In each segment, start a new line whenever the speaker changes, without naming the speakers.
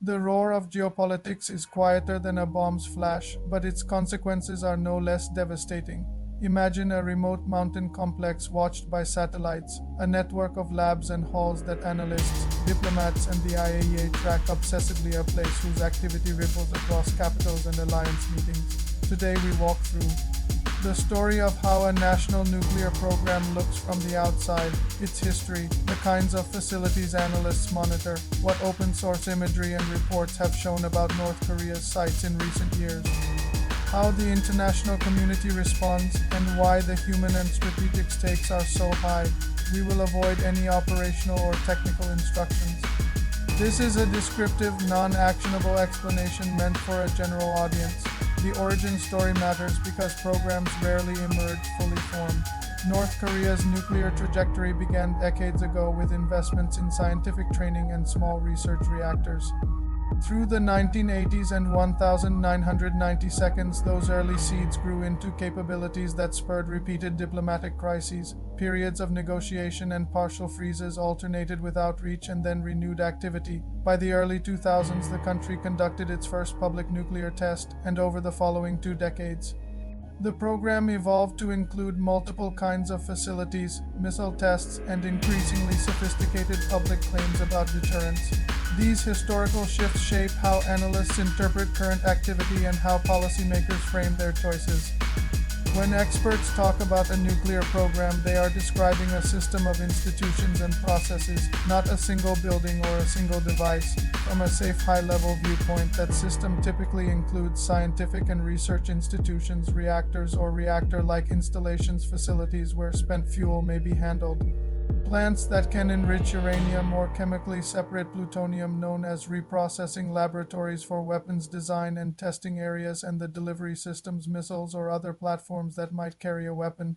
The roar of geopolitics is quieter than a bomb's flash, but its consequences are no less devastating. Imagine a remote mountain complex watched by satellites, a network of labs and halls that analysts, diplomats, and the IAEA track obsessively, a place whose activity ripples across capitals and alliance meetings. Today we walk through the story of how a national nuclear program looks from the outside, its history, the kinds of facilities analysts monitor, what open source imagery and reports have shown about North Korea's sites in recent years, how the international community responds, and why the human and strategic stakes are so high. We will avoid any operational or technical instructions. This is a descriptive, non-actionable explanation meant for a general audience. The origin story matters because programs rarely emerge fully formed. North Korea's nuclear trajectory began decades ago with investments in scientific training and small research reactors. Through the 1980s and 1990 seconds, those early seeds grew into capabilities that spurred repeated diplomatic crises. Periods of negotiation and partial freezes alternated with outreach and then renewed activity. By the early 2000s, the country conducted its first public nuclear test, and over the following 2 decades, the program evolved to include multiple kinds of facilities, missile tests, and increasingly sophisticated public claims about deterrence. These historical shifts shape how analysts interpret current activity and how policymakers frame their choices. When experts talk about a nuclear program, they are describing a system of institutions and processes, not a single building or a single device. From a safe high-level viewpoint, that system typically includes scientific and research institutions, reactors or reactor-like installations, facilities where spent fuel may be handled, plants that can enrich uranium or chemically separate plutonium known as reprocessing laboratories for weapons design and testing areas, and the delivery systems, missiles or other platforms that might carry a weapon.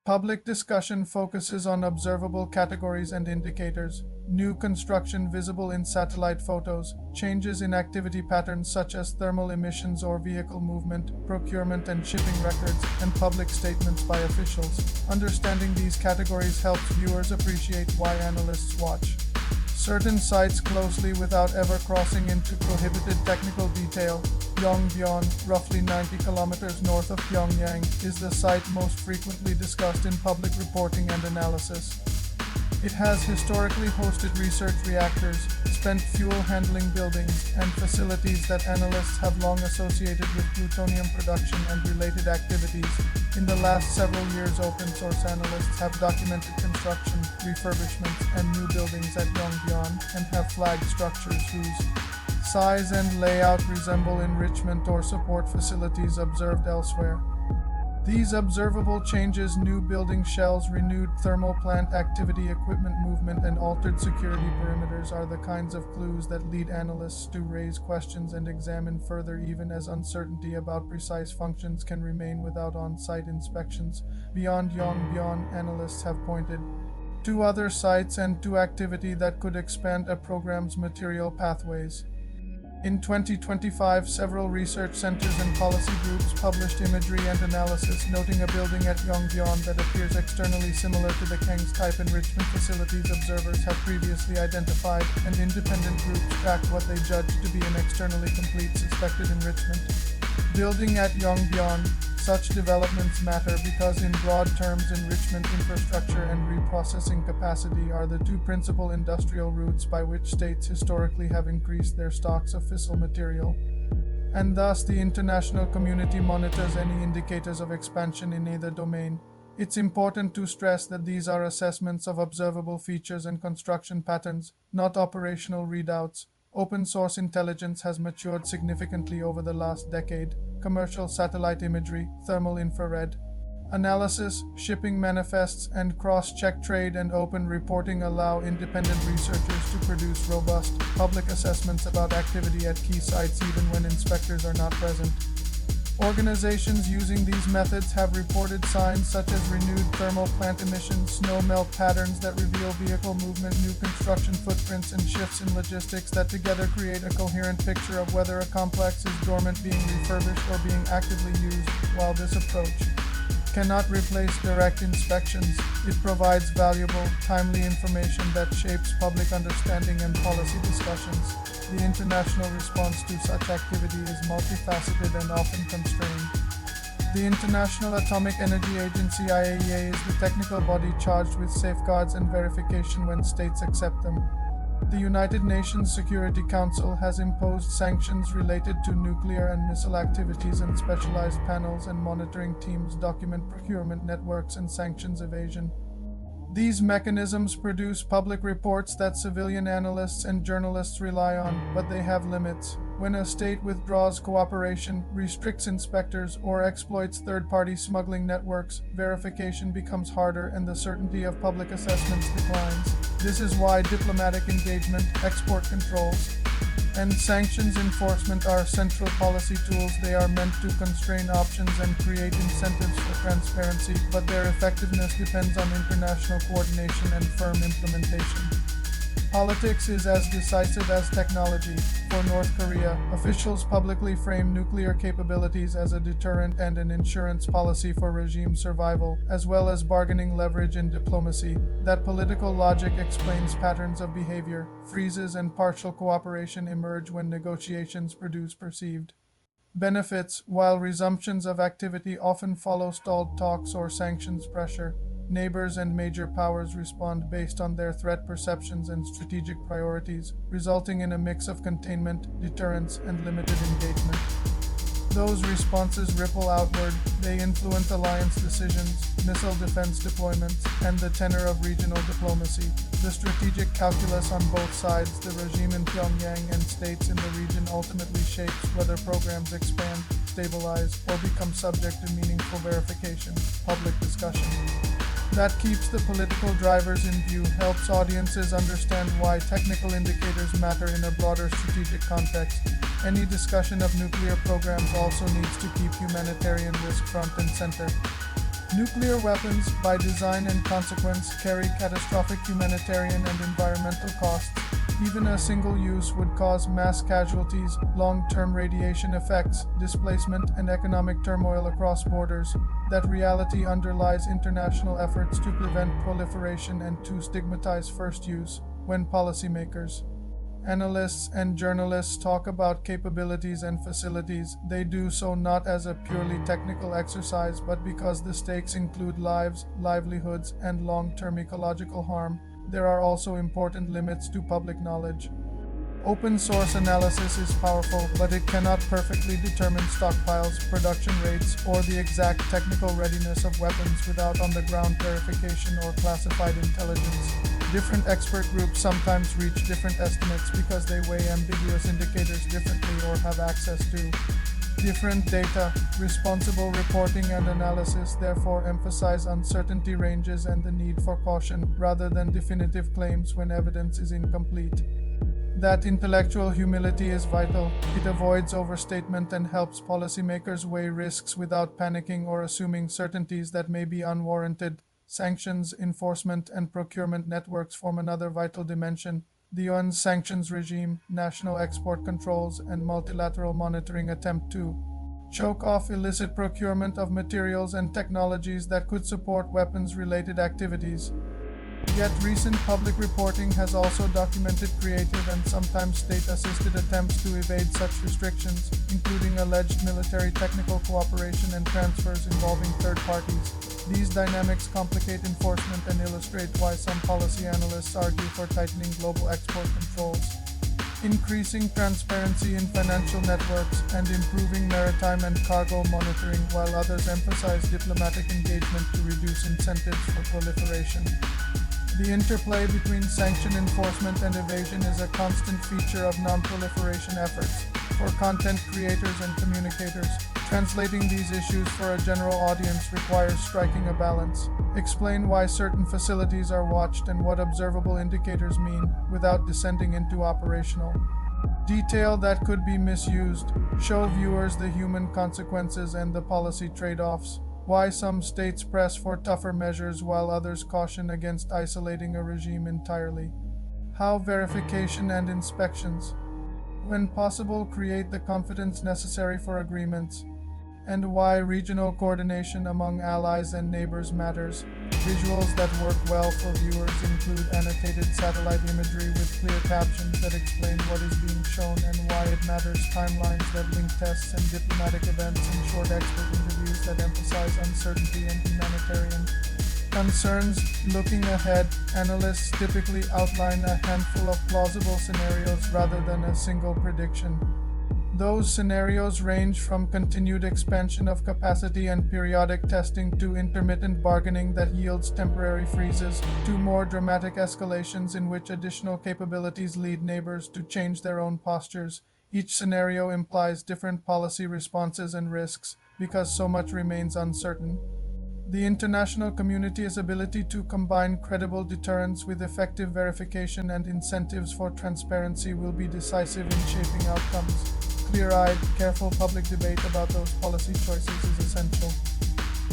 Public discussion focuses on observable categories and indicators: new construction visible in satellite photos, changes in activity patterns such as thermal emissions or vehicle movement, procurement and shipping records, and public statements by officials. Understanding these categories helps viewers appreciate why analysts watch certain sites closely without ever crossing into prohibited technical detail. Yongbyon, roughly 90 kilometers north of Pyongyang, is the site most frequently discussed in public reporting and analysis. It has historically hosted research reactors, spent fuel handling buildings, and facilities that analysts have long associated with plutonium production and related activities. In the last several years, open source analysts have documented construction, refurbishments, and new buildings at Yongbyon and have flagged structures whose size and layout resemble enrichment or support facilities observed elsewhere. These observable changes, new building shells, renewed thermal plant activity, equipment movement, and altered security perimeters, are the kinds of clues that lead analysts to raise questions and examine further, even as uncertainty about precise functions can remain without on-site inspections. Beyond Yongbyon, analysts have pointed to other sites and to activity that could expand a program's material pathways. In 2025, several research centers and policy groups published imagery and analysis noting a building at Yongbyon that appears externally similar to the Kang's-type enrichment facilities observers had previously identified, and independent groups tracked what they judged to be an externally complete suspected enrichment building at Yongbyon. Such developments matter because, in broad terms, enrichment infrastructure and reprocessing capacity are the two principal industrial routes by which states historically have increased their stocks of fissile material, and thus the international community monitors any indicators of expansion in either domain. It's important to stress that these are assessments of observable features and construction patterns, not operational readouts. Open source intelligence has matured significantly over the last decade. Commercial satellite imagery, thermal infrared analysis, shipping manifests, and cross-check trade and open reporting allow independent researchers to produce robust, public assessments about activity at key sites even when inspectors are not present. Organizations using these methods have reported signs such as renewed thermal plant emissions, snow melt patterns that reveal vehicle movement, new construction footprints, and shifts in logistics that together create a coherent picture of whether a complex is dormant, being refurbished, or being actively used. While this approach cannot replace direct inspections, it provides valuable, timely information that shapes public understanding and policy discussions. the international response to such activity is multifaceted and often constrained. The International Atomic Energy Agency (IAEA) is the technical body charged with safeguards and verification when states accept them. The United Nations Security Council has imposed sanctions related to nuclear and missile activities, and specialized panels and monitoring teams document procurement networks and sanctions evasion. These mechanisms produce public reports that civilian analysts and journalists rely on, but they have limits. When a state withdraws cooperation, restricts inspectors, or exploits third-party smuggling networks, verification becomes harder and the certainty of public assessments declines. This is why diplomatic engagement, export controls, and sanctions enforcement are central policy tools. They are meant to constrain options and create incentives for transparency, but their effectiveness depends on international coordination and firm implementation. Politics is as decisive as technology. For North Korea, officials publicly frame nuclear capabilities as a deterrent and an insurance policy for regime survival, as well as bargaining leverage in diplomacy. That political logic explains patterns of behavior. Freezes and partial cooperation emerge when negotiations produce perceived benefits, while resumptions of activity often follow stalled talks or sanctions pressure. Neighbors and major powers respond based on their threat perceptions and strategic priorities, resulting in a mix of containment, deterrence, and limited engagement. Those responses ripple outward. They influence alliance decisions, missile defense deployments, and the tenor of regional diplomacy. The strategic calculus on both sides, the regime in Pyongyang and states in the region, ultimately shapes whether programs expand, stabilize, or become subject to meaningful verification, public discussion. That keeps the political drivers in view, helps audiences understand why technical indicators matter in a broader strategic context. Any discussion of nuclear programs also needs to keep humanitarian risk front and center. Nuclear weapons, by design and consequence, carry catastrophic humanitarian and environmental costs. Even a single use would cause mass casualties, long-term radiation effects, displacement, and economic turmoil across borders. That reality underlies international efforts to prevent proliferation and to stigmatize first use. When policymakers, analysts, and journalists talk about capabilities and facilities, they do so not as a purely technical exercise, but because the stakes include lives, livelihoods, and long-term ecological harm. There are also important limits to public knowledge. Open source analysis is powerful, but it cannot perfectly determine stockpiles, production rates, or the exact technical readiness of weapons without on-the-ground verification or classified intelligence. Different expert groups sometimes reach different estimates because they weigh ambiguous indicators differently or have access to different data. Responsible reporting and analysis therefore emphasize uncertainty ranges and the need for caution rather than definitive claims when evidence is incomplete. That intellectual humility is vital. It avoids overstatement and helps policymakers weigh risks without panicking or assuming certainties that may be unwarranted. Sanctions, enforcement, and procurement networks form another vital dimension. The UN's sanctions regime, national export controls, and multilateral monitoring attempt to choke off illicit procurement of materials and technologies that could support weapons-related activities. Yet recent public reporting has also documented creative and sometimes state-assisted attempts to evade such restrictions, including alleged military technical cooperation and transfers involving third parties. These dynamics complicate enforcement and illustrate why some policy analysts argue for tightening global export controls, increasing transparency in financial networks, and improving maritime and cargo monitoring, while others emphasize diplomatic engagement to reduce incentives for proliferation. The interplay between sanction enforcement and evasion is a constant feature of non-proliferation efforts. For content creators and communicators, translating these issues for a general audience requires striking a balance. Explain why certain facilities are watched and what observable indicators mean, without descending into operational detail that could be misused. Show viewers the human consequences and the policy trade-offs. Why some states press for tougher measures while others caution against isolating a regime entirely. How verification and inspections, when possible, create the confidence necessary for agreements. and why regional coordination among allies and neighbors matters. Visuals that work well for viewers include annotated satellite imagery with clear captions that explain what is being shown and why it matters, timelines that link tests and diplomatic events, and short expert interviews that emphasize uncertainty and humanitarian concerns. Looking ahead, analysts typically outline a handful of plausible scenarios rather than a single prediction. Those scenarios range from continued expansion of capacity and periodic testing to intermittent bargaining that yields temporary freezes, to more dramatic escalations in which additional capabilities lead neighbors to change their own postures. Each scenario implies different policy responses and risks because so much remains uncertain. The international community's ability to combine credible deterrence with effective verification and incentives for transparency will be decisive in shaping outcomes. Clear-eyed, careful public debate about those policy choices is essential.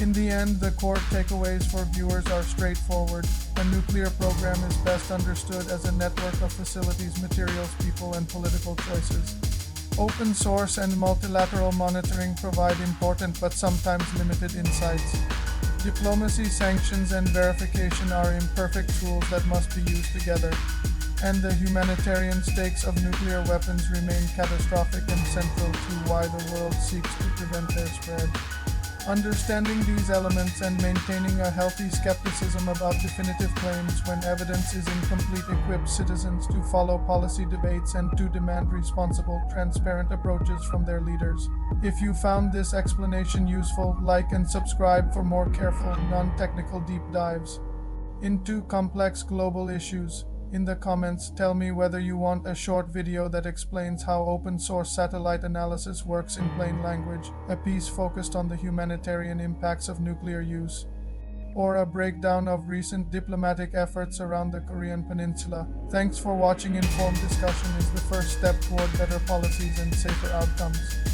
In the end, the core takeaways for viewers are straightforward. A nuclear program is best understood as a network of facilities, materials, people, and political choices. Open source and multilateral monitoring provide important but sometimes limited insights. Diplomacy, sanctions, and verification are imperfect tools that must be used together. And the humanitarian stakes of nuclear weapons remain catastrophic and central to why the world seeks to prevent their spread. Understanding these elements and maintaining a healthy skepticism about definitive claims when evidence is incomplete equips citizens to follow policy debates and to demand responsible, transparent approaches from their leaders. If you found this explanation useful, like and subscribe for more careful, non-technical deep dives into complex global issues. In the comments, tell me whether you want a short video that explains how open-source satellite analysis works in plain language, a piece focused on the humanitarian impacts of nuclear use, or a breakdown of recent diplomatic efforts around the Korean Peninsula. Thanks for watching. Informed discussion is the first step toward better policies and safer outcomes.